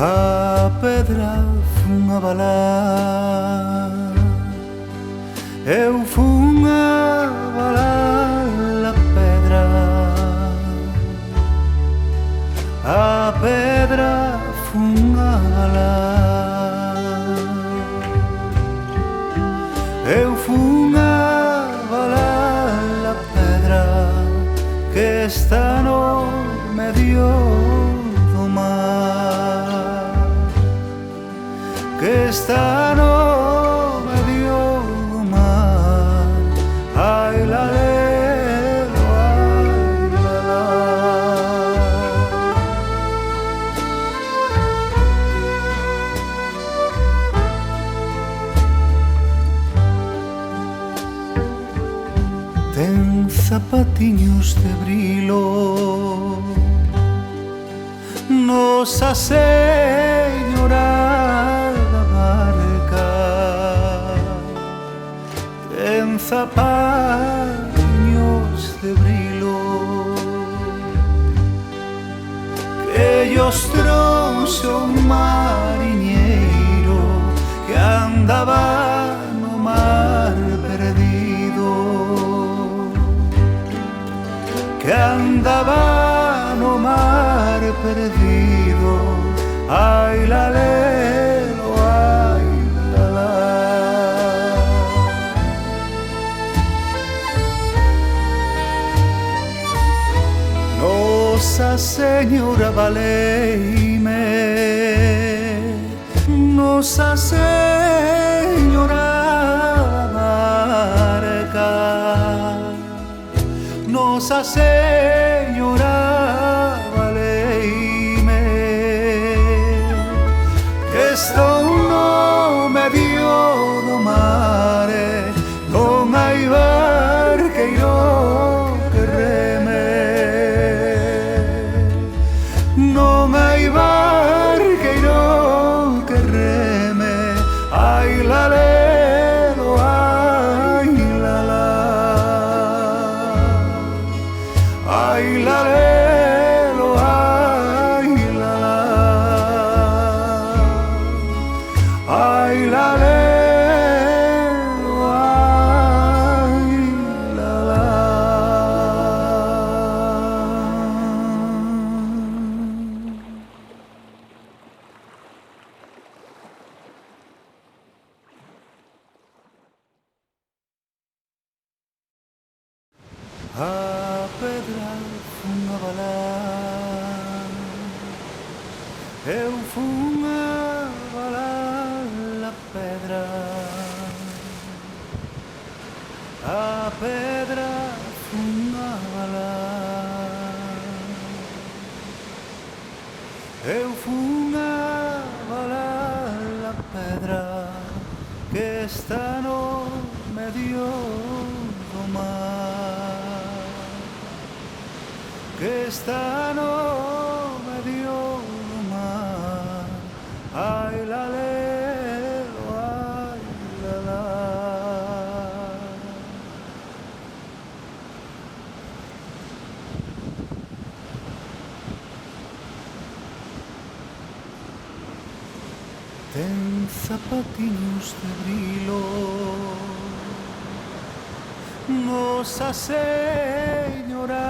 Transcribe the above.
A pedra fun a balar, eu fun a balar a pedra. A pedra fun a balar, eu fun a balar a pedra que está no medio do mar, que está no medio do mar. Ai la lelo, ai la la. Ten zapatiños de brilo, Nosa Señora da Barca. Ten zapatiños de brilo que ellos trouxe un mariñeiro que andaba no mar perdido, que andaba no mar perdido. Ai la lelo, ai la la. Nosa Señora valeime, Nosa Señora Barca, Nosa Señora valeime, que estou no medio do mare, non hai barqueiro que reme, non hai barqueiro que reme. Ai la lelo, ai la la. Ai la lelo, ai la la. Ai la lelo, ai la la. A pedra fun a balar, eu fun a balar a pedra. A pedra fun a balar, eu fun a balar a pedra que está no medio do mar, que está no medio do mar. Ai la lelo, ai la la. Ten zapatiños de brilo, Nosa Señora